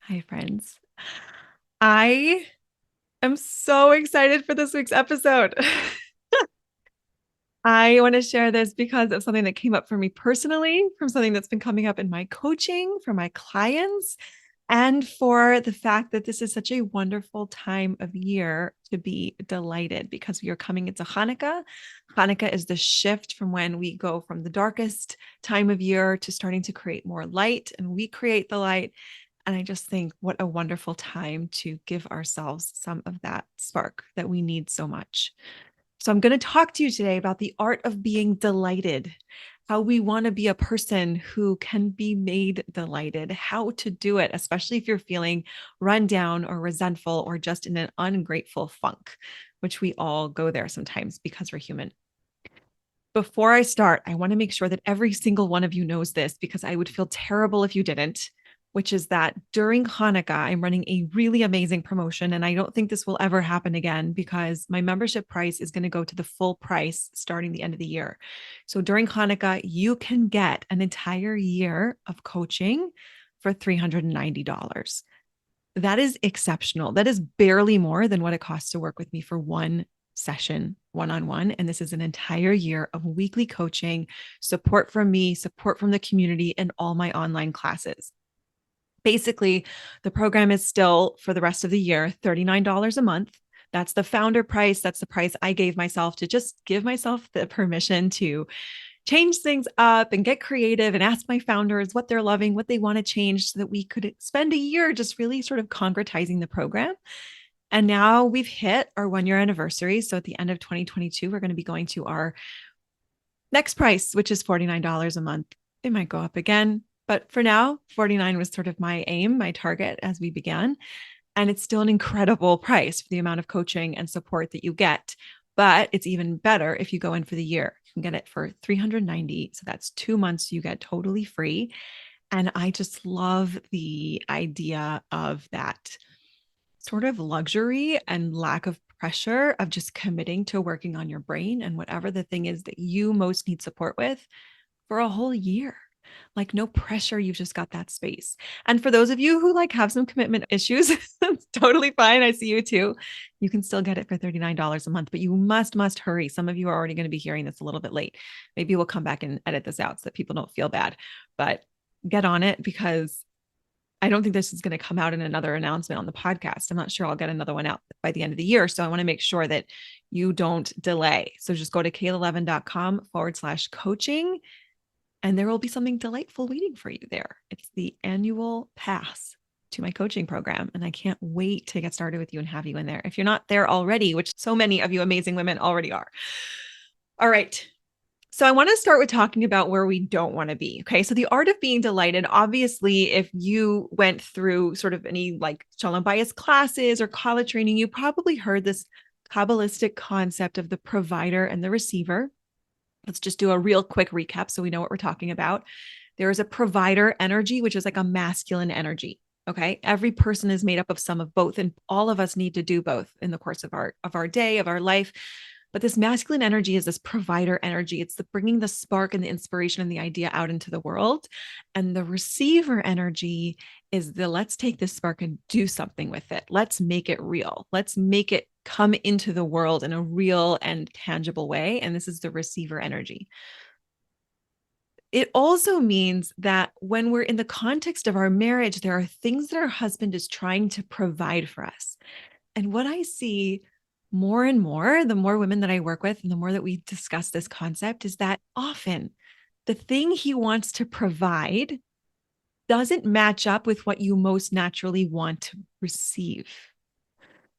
Hi, friends. I am so excited for this week's episode. I want to share this because of something that came up for me personally, from something that's been coming up in my coaching for my clients, and for the fact that this is such a wonderful time of year to be delighted because we are coming into Hanukkah. Hanukkah is the shift from when we go from the darkest time of year to starting to create more light, and we create the light. And I just think what a wonderful time to give ourselves some of that spark that we need so much. So, I'm going to talk to you today about the art of being delighted, how we want to be a person who can be made delighted, how to do it, especially if you're feeling run down or resentful or just in an ungrateful funk, which we all go there sometimes because we're human. Before I start, I want to make sure that every single one of you knows this because I would feel terrible if you didn't, which is that during Hanukkah, I'm running a really amazing promotion. And I don't think this will ever happen again because my membership price is going to go to the full price starting the end of the year. So during Hanukkah, you can get an entire year of coaching for $390. That is exceptional. That is barely more than what it costs to work with me for one session one-on-one. And this is an entire year of weekly coaching, support from me, support from the community, and all my online classes. Basically, the program is still for the rest of the year, $39 a month. That's the founder price. That's the price I gave myself to just give myself the permission to change things up and get creative and ask my founders what they're loving, what they want to change so that we could spend a year just really sort of concretizing the program. And now we've hit our 1 year anniversary. So at the end of 2022, we're going to be going to our next price, which is $49 a month. It might go up again, but for now, 49 was sort of my aim, my target as we began. And it's still an incredible price for the amount of coaching and support that you get. But it's even better if you go in for the year. You can get it for $390. So that's 2 months you get totally free. And I just love the idea of that sort of luxury and lack of pressure of just committing to working on your brain and whatever the thing is that you most need support with for a whole year. Like no pressure, you've just got that space. And for those of you who like have some commitment issues, it's totally fine. I see you too. You can still get it for $39 a month, but you must hurry. Some of you are already going to be hearing this a little bit late. Maybe we'll come back and edit this out so that people don't feel bad, but get on it because I don't think this is going to come out in another announcement on the podcast. I'm not sure I'll get another one out by the end of the year. So I want to make sure that you don't delay. So just go to kaylalevin.com/coaching and there will be something delightful waiting for you there. It's the annual pass to my coaching program. And I can't wait to get started with you and have you in there. If you're not there already, which so many of you amazing women already are. All right. So I want to start with talking about where we don't want to be. Okay. So the art of being delighted, obviously, if you went through sort of any like Shalom Bayis classes or college training, you probably heard this Kabbalistic concept of the provider and the receiver. Let's just do a real quick recap so we know what we're talking about. There is a provider energy, which is like a masculine energy. Okay. Every person is made up of some of both, and all of us need to do both in the course of our day, of our life. But this masculine energy is this provider energy. It's the bringing the spark and the inspiration and the idea out into the world. And the receiver energy is the let's take this spark and do something with it. Let's make it real. Let's make it come into the world in a real and tangible way. And this is the receiver energy. It also means that when we're in the context of our marriage, there are things that our husband is trying to provide for us. And what I see more and more, the more women that I work with, and the more that we discuss this concept, is that often the thing he wants to provide doesn't match up with what you most naturally want to receive.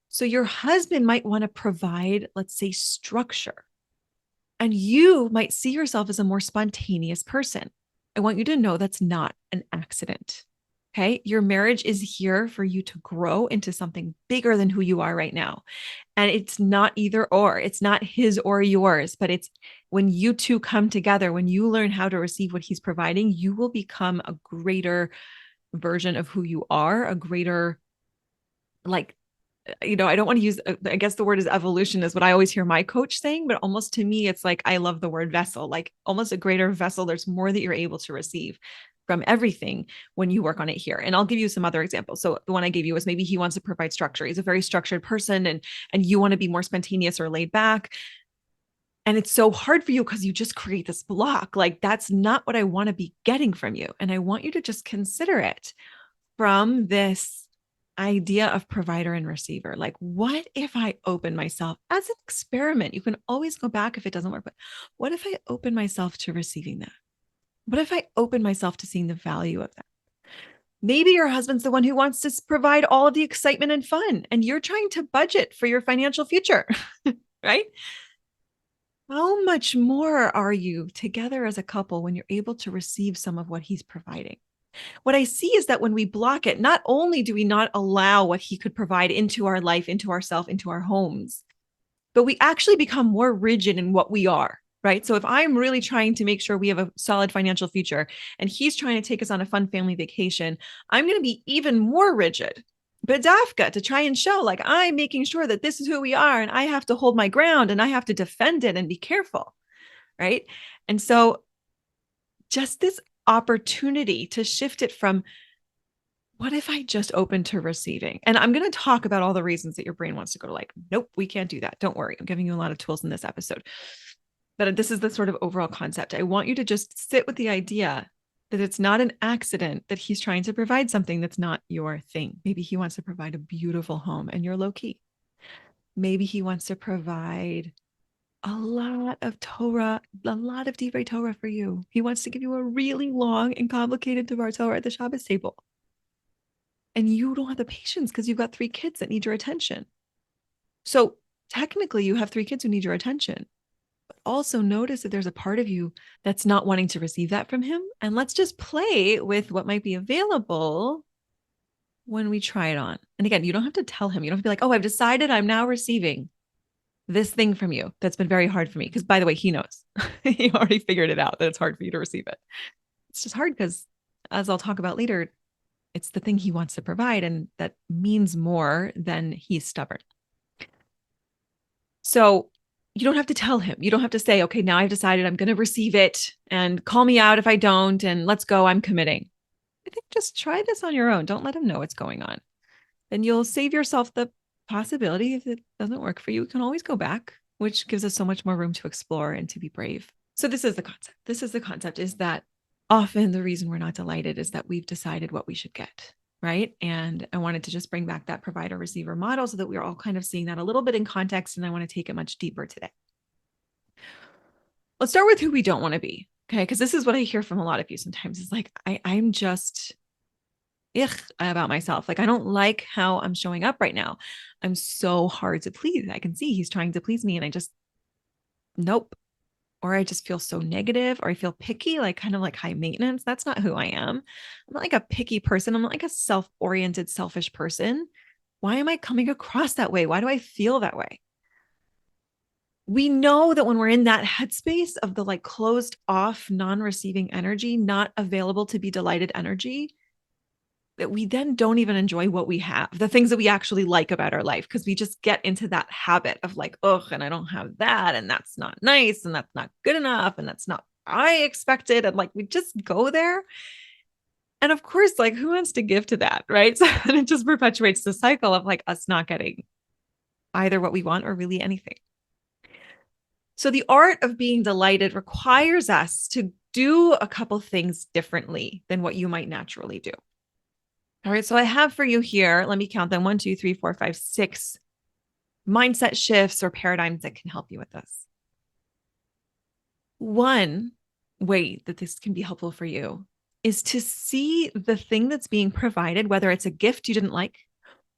So your husband might want to provide, let's say, structure, and you might see yourself as a more spontaneous person. I want you to know that's not an accident. Okay. Your marriage is here for you to grow into something bigger than who you are right now. And it's not either or, it's not his or yours, but it's when you two come together, when you learn how to receive what he's providing, you will become a greater version of who you are, a greater, like, I don't want to use, I guess the word is evolution is what I always hear my coach saying, but almost to me, it's like, I love the word vessel, like almost a greater vessel. There's more that you're able to receive. from everything when you work on it here. And I'll give you some other examples. So the one I gave you was maybe he wants to provide structure. He's a very structured person, and you want to be more spontaneous or laid back. And it's so hard for you because you just create this block. Like, that's not what I want to be getting from you. And I want you to just consider it from this idea of provider and receiver. Like, what if I open myself as an experiment? You can always go back if it doesn't work, but what if I open myself to receiving that? What if I open myself to seeing the value of that? Maybe your husband's the one who wants to provide all of the excitement and fun, and you're trying to budget for your financial future, right? How much more are you together as a couple when you're able to receive some of what he's providing? What I see is that when we block it, not only do we not allow what he could provide into our life, into ourselves, into our homes, but we actually become more rigid in what we are, right? So if I'm really trying to make sure we have a solid financial future and he's trying to take us on a fun family vacation, I'm going to be even more rigid. Badafka, to try and show like I'm making sure that this is who we are and I have to hold my ground and I have to defend it and be careful, right? And so just this opportunity to shift it from, what if I just open to receiving? And I'm going to talk about all the reasons that your brain wants to go to like, nope, we can't do that. Don't worry. I'm giving you a lot of tools in this episode. But this is the sort of overall concept. I want you to just sit with the idea that it's not an accident that he's trying to provide something that's not your thing. Maybe he wants to provide a beautiful home and you're low key. Maybe he wants to provide a lot of Torah, a lot of Divrei Torah for you. He wants to give you a really long and complicated Devar Torah at the Shabbos table. And you don't have the patience because you've got 3 kids that need your attention. So technically you have 3 kids who need your attention. But also notice that there's a part of you that's not wanting to receive that from him. And let's just play with what might be available when we try it on. And again, you don't have to tell him. You don't have to be like, oh, I've decided I'm now receiving this thing from you that's been very hard for me. Because by the way, he knows. He already figured it out that it's hard for you to receive it. It's just hard because, as I'll talk about later, it's the thing he wants to provide, and that means more than he's stubborn. So you don't have to tell him. You don't have to say, okay, now I've decided I'm going to receive it and call me out if I don't, and let's go, I'm committing. I think just try this on your own. Don't let him know what's going on. And you'll save yourself the possibility, if it doesn't work for you, you can always go back, which gives us so much more room to explore and to be brave. So this is the concept. This is the concept, is that often the reason we're not delighted is that we've decided what we should get, right? And I wanted to just bring back that provider receiver model so that we're all kind of seeing that a little bit in context. And I want to take it much deeper today. Let's start with who we don't want to be. Okay. Because this is what I hear from a lot of you sometimes. It's like, I'm just about myself. Like, I don't like how I'm showing up right now. I'm so hard to please. I can see he's trying to please me and I just, nope. Or I just feel so negative, or I feel picky, like kind of like high maintenance. That's not who I am. I'm not like a picky person. I'm not like a self-oriented, selfish person. Why am I coming across that way? Why do I feel that way? We know that when we're in that headspace of the like closed off, non-receiving energy, not available to be delighted energy, that we then don't even enjoy what we have, the things that we actually like about our life, because we just get into that habit of like, ugh, and I don't have that, and that's not nice, and that's not good enough, and that's not what I expected. And like, we just go there. And of course, like, who wants to give to that, right? So and it just perpetuates the cycle of like us not getting either what we want or really anything. So the art of being delighted requires us to do a couple things differently than what you might naturally do. All right, so I have for you here, let me count them, 1, 2, 3, 4, 5, 6 mindset shifts or paradigms that can help you with this. One way that this can be helpful for you is to see the thing that's being provided, whether it's a gift you didn't like,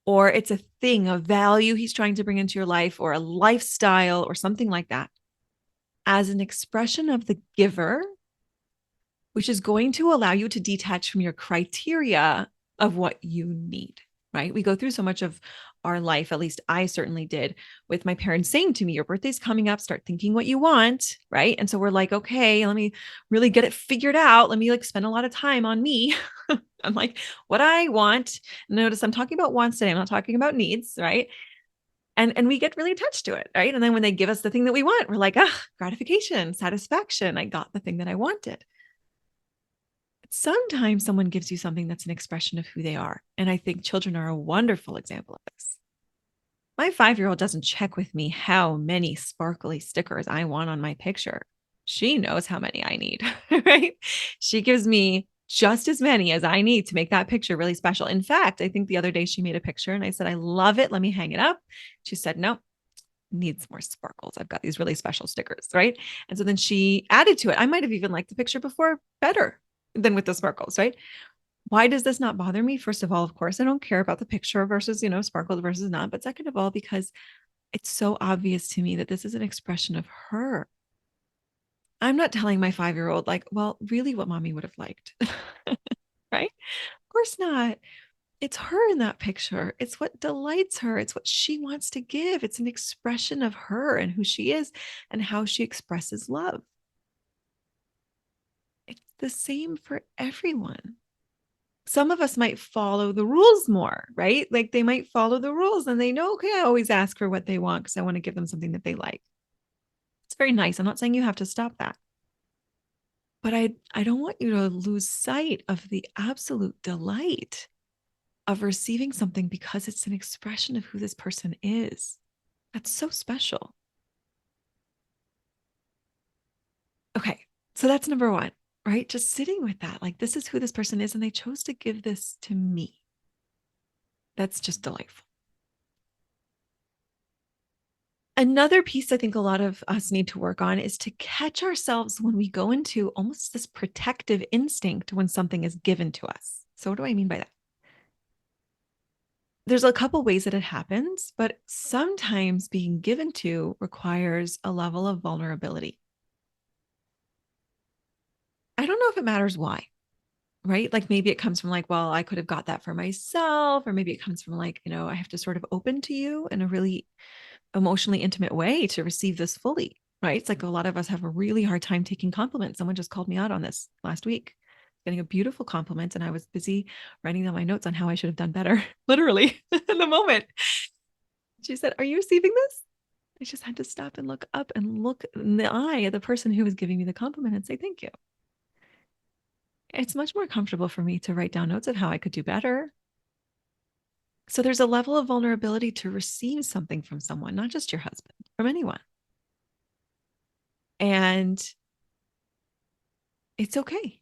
or it's a thing of value he's trying to bring into your life, or a lifestyle or something like that, as an expression of the giver, which is going to allow you to detach from your criteria of what you need, right? We go through so much of our life, at least I certainly did, with my parents saying to me, your birthday's coming up, start thinking what you want, right? And so we're like, okay, let me really get it figured out. Let me like spend a lot of time on me. I'm like, what I want. Notice I'm talking about wants today. I'm not talking about needs, right? And we get really attached to it, right? And then when they give us the thing that we want, we're like, gratification, satisfaction. I got the thing that I wanted. Sometimes someone gives you something that's an expression of who they are. And I think children are a wonderful example of this. My 5-year-old doesn't check with me how many sparkly stickers I want on my picture. She knows how many I need, right? She gives me just as many as I need to make that picture really special. In fact, I think the other day she made a picture and I said, I love it. Let me hang it up. She said, no, needs more sparkles. I've got these really special stickers, right? And so then she added to it. I might have even liked the picture before better than with the sparkles, right? Why does this not bother me? First of all, of course, I don't care about the picture versus, sparkled versus not. But second of all, because it's so obvious to me that this is an expression of her. I'm not telling my 5-year-old, like, well, really what mommy would have liked, right? Of course not. It's her in that picture. It's what delights her. It's what she wants to give. It's an expression of her and who she is and how she expresses love. It's the same for everyone. Some of us might follow the rules more, right? Like they might follow the rules and they know, okay, I always ask for what they want because I want to give them something that they like. It's very nice. I'm not saying you have to stop that. But I don't want you to lose sight of the absolute delight of receiving something because it's an expression of who this person is. That's so special. Okay, so that's number one, right? Just sitting with that. Like, this is who this person is, and they chose to give this to me. That's just delightful. Another piece I think a lot of us need to work on is to catch ourselves when we go into almost this protective instinct when something is given to us. So, what do I mean by that? There's a couple ways that it happens, but sometimes being given to requires a level of vulnerability. I don't know if it matters why, right? Like maybe it comes from like, well, I could have got that for myself, or maybe it comes from like, I have to sort of open to you in a really emotionally intimate way to receive this fully, right? It's like a lot of us have a really hard time taking compliments. Someone just called me out on this last week, getting a beautiful compliment, and I was busy writing down my notes on how I should have done better, literally in the moment. She said, "Are you receiving this?" I just had to stop and look up and look in the eye of the person who was giving me the compliment and say, thank you. It's much more comfortable for me to write down notes of how I could do better. So there's a level of vulnerability to receive something from someone, not just your husband, from anyone. And it's okay.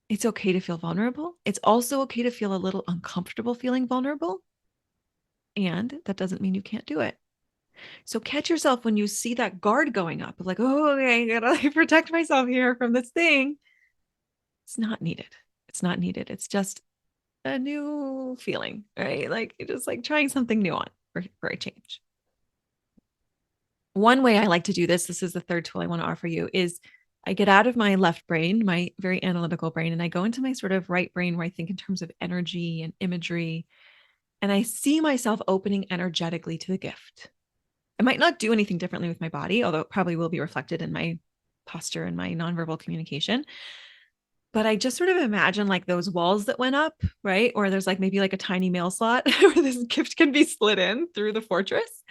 It's okay to feel vulnerable. It's also okay to feel a little uncomfortable feeling vulnerable. And that doesn't mean you can't do it. So catch yourself when you see that guard going up, like, oh, okay, I gotta like, protect myself here from this thing. It's not needed. It's not needed. It's just a new feeling, right? Like just like trying something new on for a change. One way I like to do this is the third tool I want to offer you, is I get out of my left brain, my very analytical brain, and I go into my sort of right brain where I think in terms of energy and imagery. And I see myself opening energetically to the gift. I might not do anything differently with my body, although it probably will be reflected in my posture and my nonverbal communication. But I just sort of imagine like those walls that went up, right? Or there's like maybe like a tiny mail slot where this gift can be slid in through the fortress.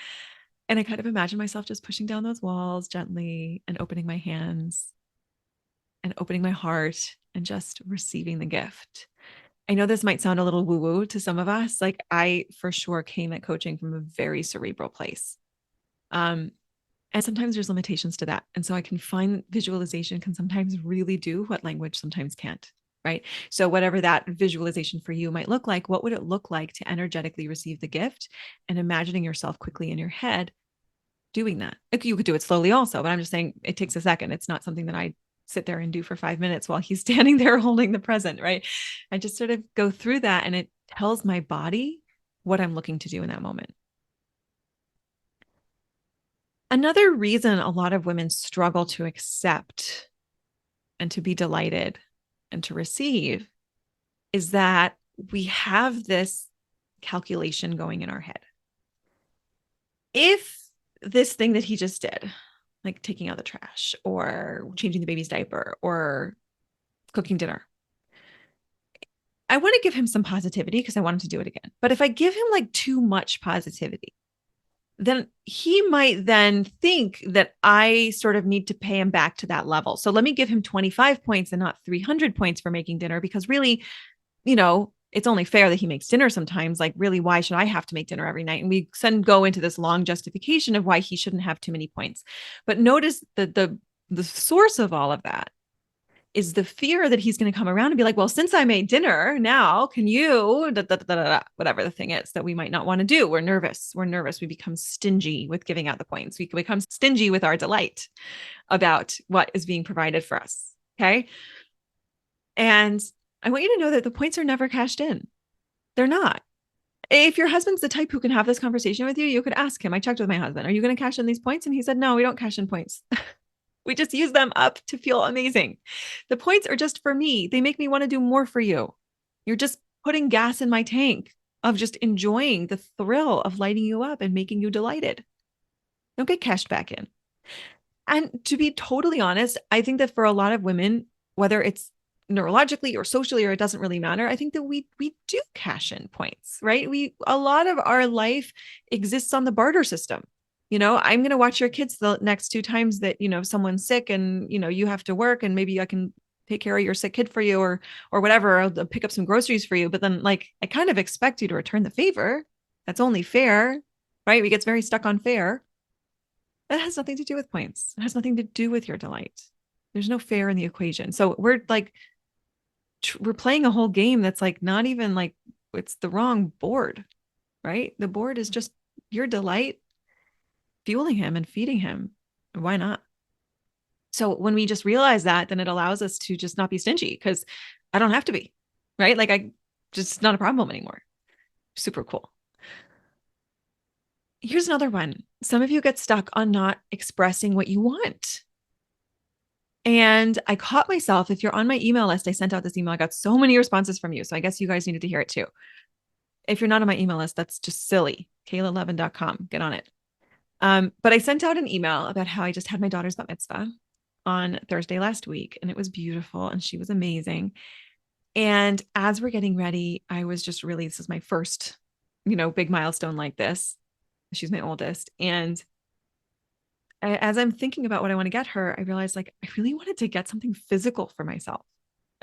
And I kind of imagine myself just pushing down those walls gently and opening my hands and opening my heart and just receiving the gift. I know this might sound a little woo-woo to some of us. Like I for sure came at coaching from a very cerebral place. And sometimes there's limitations to that. And so I can find visualization can sometimes really do what language sometimes can't, right? So whatever that visualization for you might look like, what would it look like to energetically receive the gift and imagining yourself quickly in your head doing that? Like you could do it slowly also, but I'm just saying it takes a second. It's not something that I sit there and do for 5 minutes while he's standing there holding the present, right? I just sort of go through that and it tells my body what I'm looking to do in that moment. Another reason a lot of women struggle to accept and to be delighted and to receive is that we have this calculation going in our head. If this thing that he just did, like taking out the trash or changing the baby's diaper or cooking dinner, I want to give him some positivity because I want him to do it again. But if I give him like too much positivity, then he might then think that I sort of need to pay him back to that level. So let me give him 25 points and not 300 points for making dinner, because really, it's only fair that he makes dinner sometimes. Like, really, why should I have to make dinner every night? And we then go into this long justification of why he shouldn't have too many points. But notice that the source of all of that is the fear that he's going to come around and be like, well, since I made dinner, now can you, whatever the thing is that we might not want to do. We're nervous. We're nervous. We become stingy with giving out the points. We become stingy with our delight about what is being provided for us. Okay. And I want you to know that the points are never cashed in. They're not. If your husband's the type who can have this conversation with you, you could ask him. I checked with my husband. Are you going to cash in these points? And he said, no, we don't cash in points. We just use them up to feel amazing. The points are just for me. They make me want to do more for you. You're just putting gas in my tank of just enjoying the thrill of lighting you up and making you delighted. Don't get cashed back in. And to be totally honest, I think that for a lot of women, whether it's neurologically or socially, or it doesn't really matter, I think that we do cash in points, right? A lot of our life exists on the barter system. I'm going to watch your kids the next 2 times that, someone's sick and, you have to work, and maybe I can take care of your sick kid for you, or whatever. I'll pick up some groceries for you. But then, like, I kind of expect you to return the favor. That's only fair, right? We get very stuck on fair. That has nothing to do with points. It has nothing to do with your delight. There's no fair in the equation. So we're playing a whole game that's like not even like, it's the wrong board, right? The board is just your delight, fueling him and feeding him. Why not? So when we just realize that, then it allows us to just not be stingy, because I don't have to be, right? Like, I just not a problem anymore. Super cool. Here's another one. Some of you get stuck on not expressing what you want. And I caught myself, if you're on my email list, I sent out this email. I got so many responses from you. So I guess you guys needed to hear it too. If you're not on my email list, that's just silly. KaylaLevin.com. Get on it. But I sent out an email about how I just had my daughter's bat mitzvah on Thursday last week, and it was beautiful, and she was amazing. And as we're getting ready, I was just really, this is my first, big milestone like this. She's my oldest. And as I'm thinking about what I want to get her, I realized, like, I really wanted to get something physical for myself.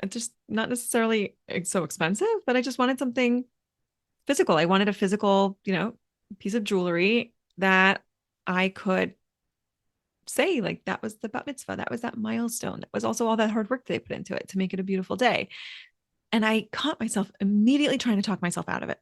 Just not necessarily so expensive, but I just wanted something physical. I wanted a physical, piece of jewelry that I could say, like, that was the bat mitzvah. That was that milestone. That was also all that hard work they put into it to make it a beautiful day. And I caught myself immediately trying to talk myself out of it.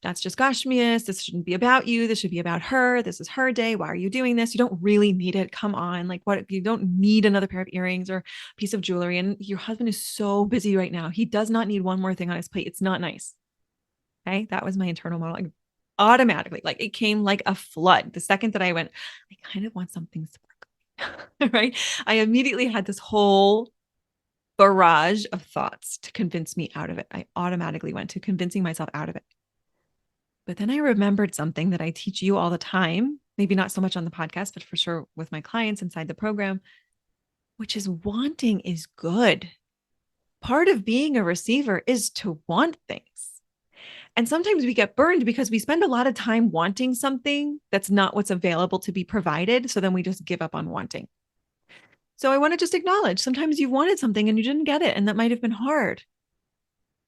That's just Gashmias. This shouldn't be about you. This should be about her. This is her day. Why are you doing this? You don't really need it. Come on. Like, what? You don't need another pair of earrings or piece of jewelry. And your husband is so busy right now. He does not need one more thing on his plate. It's not nice. Okay. That was my internal monologue. Like, automatically, like, it came like a flood. The second that I went, I kind of want something sparkly, right? I immediately had this whole barrage of thoughts to convince me out of it. I automatically went to convincing myself out of it. But then I remembered something that I teach you all the time, maybe not so much on the podcast, but for sure with my clients inside the program, which is wanting is good. Part of being a receiver is to want things. And sometimes we get burned because we spend a lot of time wanting something that's not what's available to be provided. So then we just give up on wanting. So I want to just acknowledge sometimes you wanted something and you didn't get it, and that might have been hard.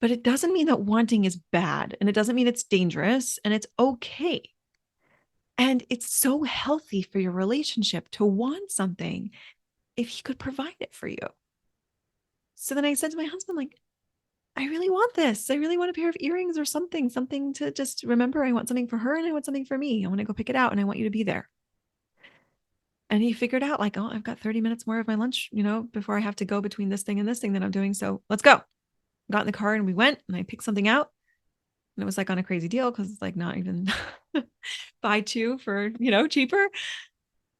But it doesn't mean that wanting is bad, and it doesn't mean it's dangerous, and it's okay. And it's so healthy for your relationship to want something if he could provide it for you. So then I said to my husband, like, I really want this. I really want a pair of earrings or something to just remember. I want something for her and I want something for me. I want to go pick it out and I want you to be there. And he figured out, like, oh, I've got 30 minutes more of my lunch, before I have to go between this thing and this thing that I'm doing. So let's go. Got in the car and we went, and I picked something out, and it was like on a crazy deal, because it's like not even buy two for, cheaper.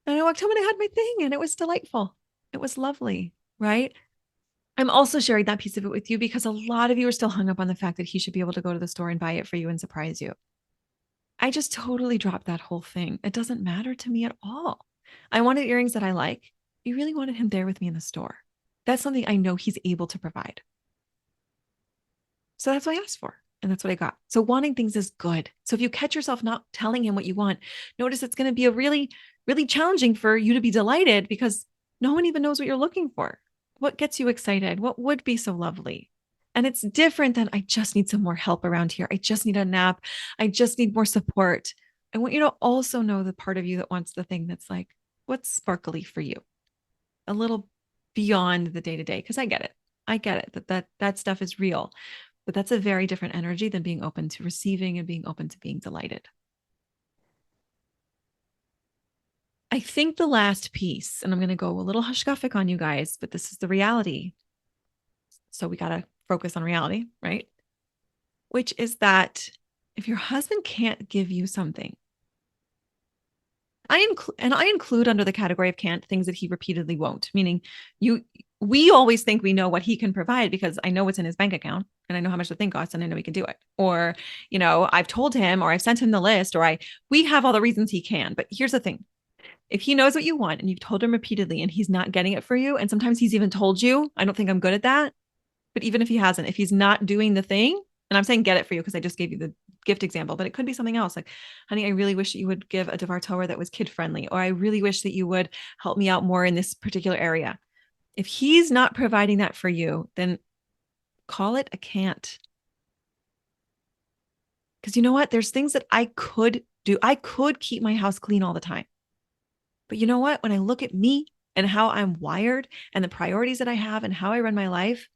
And I walked home and I had my thing, and it was delightful. It was lovely. Right. I'm also sharing that piece of it with you because a lot of you are still hung up on the fact that he should be able to go to the store and buy it for you and surprise you. I just totally dropped that whole thing. It doesn't matter to me at all. I wanted earrings that I like. You really wanted him there with me in the store. That's something I know he's able to provide. So that's what I asked for. And that's what I got. So wanting things is good. So if you catch yourself not telling him what you want, notice it's going to be a really, really challenging for you to be delighted because no one even knows what you're looking for. What gets you excited? What would be so lovely? And it's different than I just need some more help around here. I just need a nap. I just need more support. I want you to also know the part of you that wants the thing that's like, what's sparkly for you? A little beyond the day to day. Cause I get it. I get it that stuff is real, but that's a very different energy than being open to receiving and being open to being delighted. I think the last piece, and I'm going to go a little hushguffic on you guys, but this is the reality. So we got to focus on reality, right? Which is that if your husband can't give you something, I include under the category of can't things that he repeatedly won't, meaning we always think we know what he can provide because I know what's in his bank account and I know how much the thing costs and I know he can do it. Or, I've told him or I've sent him the list or we have all the reasons he can. But here's the thing. If he knows what you want and you've told him repeatedly and he's not getting it for you, and sometimes he's even told you, I don't think I'm good at that. But even if he hasn't, if he's not doing the thing, and I'm saying get it for you because I just gave you the gift example, but it could be something else. Like, honey, I really wish that you would give a Devar Torah that was kid friendly, or I really wish that you would help me out more in this particular area. If he's not providing that for you, then call it a can't. Because you know what? There's things that I could do. I could keep my house clean all the time. But you know what? When I look at me and how I'm wired and the priorities that I have and how I run my life,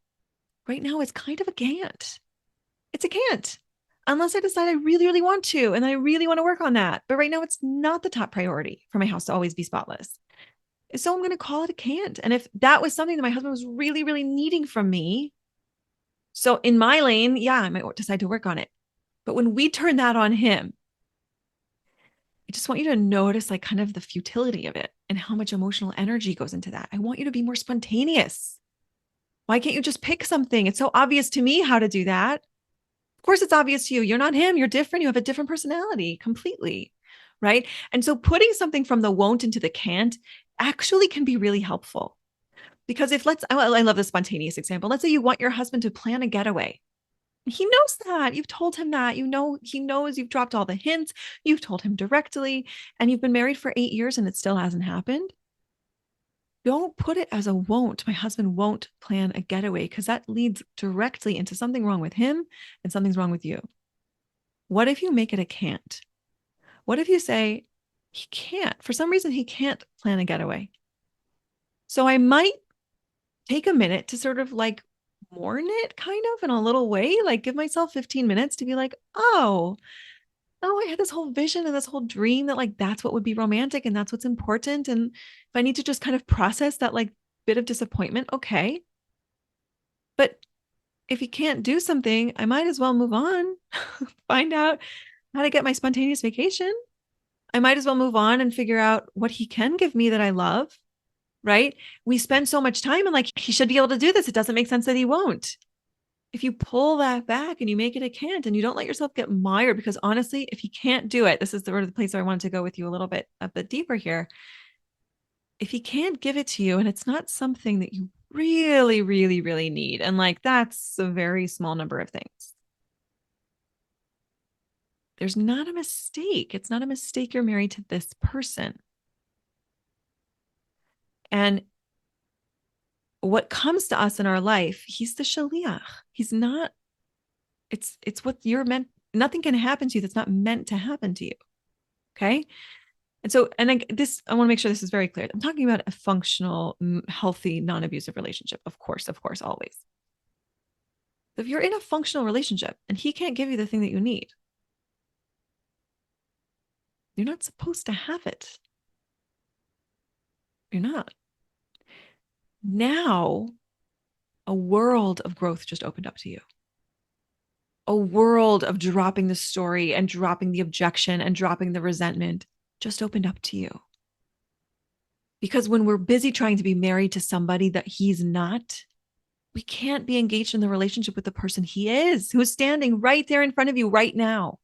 right now it's kind of a can't. It's a can't. Unless I decide I really, really want to, and I really want to work on that. But right now it's not the top priority for my house to always be spotless. So I'm going to call it a can't. And if that was something that my husband was really, really needing from me, so in my lane, yeah, I might decide to work on it. But when we turn that on him, I just want you to notice like kind of the futility of it and how much emotional energy goes into that. I want you to be more spontaneous. Why can't you just pick something? It's so obvious to me how to do that. Of course, it's obvious to you. You're not him. You're different. You have a different personality completely. Right. And so putting something from the won't into the can't actually can be really helpful. Because I love the spontaneous example. Let's say you want your husband to plan a getaway. He knows that. You've told him that. He knows you've dropped all the hints. You've told him directly, and you've been married for 8 years and it still hasn't happened. Don't put it as a won't. My husband won't plan a getaway because that leads directly into something wrong with him and something's wrong with you. What if you make it a can't? What if you say he can't? For some reason, he can't plan a getaway. So I might take a minute to sort of like mourn it kind of in a little way, like give myself 15 minutes to be like, oh, I had this whole vision and this whole dream that like that's what would be romantic and that's what's important. And if I need to just kind of process that like bit of disappointment, okay. But if you can't do something, I might as well move on, find out how to get my spontaneous vacation. I might as well move on and figure out what he can give me that I love. Right? We spend so much time and like, he should be able to do this. It doesn't make sense that he won't. If you pull that back and you make it a can't and you don't let yourself get mired, because honestly, if he can't do it, this is the place where I wanted to go with you a bit deeper here. If he can't give it to you and it's not something that you really, really, really need, and like that's a very small number of things, there's not a mistake. It's not a mistake you're married to this person. And what comes to us in our life, he's the shaliach. He's not, it's what you're meant, nothing can happen to you that's not meant to happen to you. Okay. And so, I want to make sure this is very clear. I'm talking about a functional, healthy, non-abusive relationship. Of course, always. If you're in a functional relationship and he can't give you the thing that you need, you're not supposed to have it. You're not. Now, a world of growth just opened up to you. A world of dropping the story and dropping the objection and dropping the resentment just opened up to you. Because when we're busy trying to be married to somebody that he's not, we can't be engaged in the relationship with the person he is, who is standing right there in front of you right now.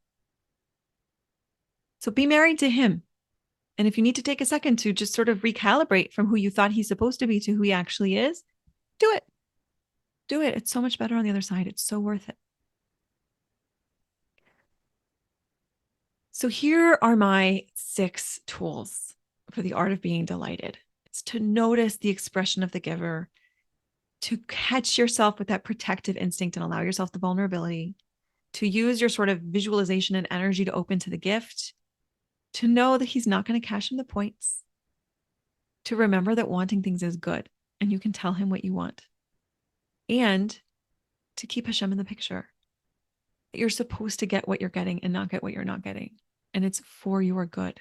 So be married to him. And if you need to take a second to just sort of recalibrate from who you thought he's supposed to be to who he actually is, do it. Do it. It's so much better on the other side. It's so worth it. So here are my 6 tools for the art of being delighted. It's to notice the expression of the giver, to catch yourself with that protective instinct and allow yourself the vulnerability, to use your sort of visualization and energy to open to the gift, to know that he's not going to cash in the points, to remember that wanting things is good and you can tell him what you want, and to keep Hashem in the picture. You're supposed to get what you're getting and not get what you're not getting. And it's for your good.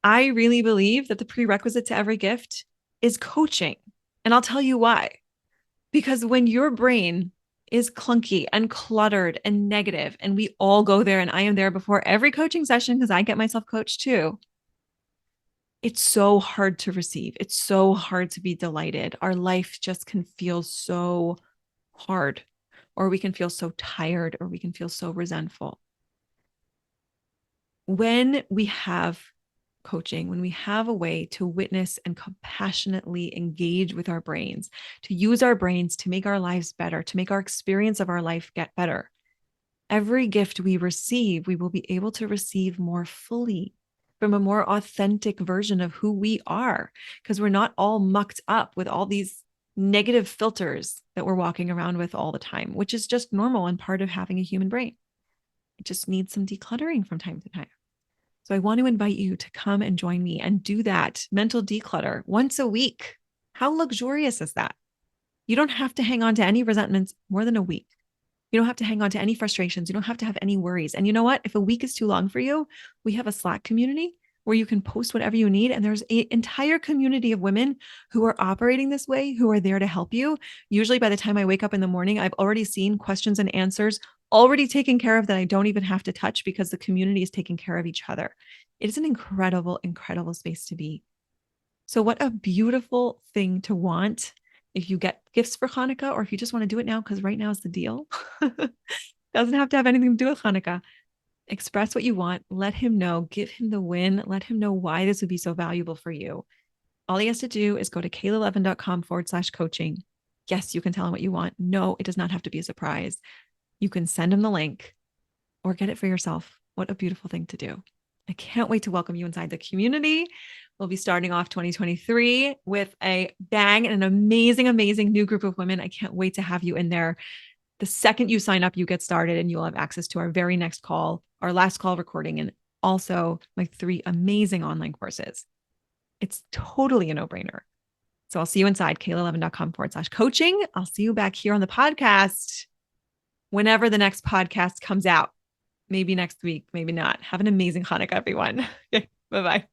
I really believe that the prerequisite to every gift is coaching. And I'll tell you why. Because when your brain is clunky and cluttered and negative, and we all go there, and I am there before every coaching session because I get myself coached too, it's so hard to receive. It's so hard to be delighted. Our life just can feel so hard, or we can feel so tired, or we can feel so resentful. When we have coaching, when we have a way to witness and compassionately engage with our brains, to use our brains to make our lives better, to make our experience of our life get better, every gift we receive, we will be able to receive more fully from a more authentic version of who we are, because we're not all mucked up with all these negative filters that we're walking around with all the time, which is just normal and part of having a human brain. It just needs some decluttering from time to time. So I want to invite you to come and join me and do that mental declutter once a week. How luxurious is that? You don't have to hang on to any resentments more than a week. You don't have to hang on to any frustrations. You don't have to have any worries. And you know what? If a week is too long for you, we have a Slack community where you can post whatever you need. And there's an entire community of women who are operating this way, who are there to help you. Usually by the time I wake up in the morning, I've already seen questions and answers already taken care of that I don't even have to touch because the community is taking care of each other. It is an incredible, incredible space to be. So what a beautiful thing to want if you get gifts for Hanukkah, or if you just want to do it now, because right now is the deal. Doesn't have to have anything to do with Hanukkah. Express what you want. Let him know. Give him the win. Let him know why this would be so valuable for you. All he has to do is go to kaylalevin.com/coaching. Yes, you can tell him what you want. No, it does not have to be a surprise. You can send him the link or get it for yourself. What a beautiful thing to do. I can't wait to welcome you inside the community. We'll be starting off 2023 with a bang and an amazing, amazing new group of women. I can't wait to have you in there. The second you sign up, you get started and you'll have access to our very next call, our last call recording, and also my 3 amazing online courses. It's totally a no-brainer. So I'll see you inside kaylalevin.com/coaching. I'll see you back here on the podcast whenever the next podcast comes out. Maybe next week, maybe not. Have an amazing Hanukkah, everyone. Okay, bye-bye.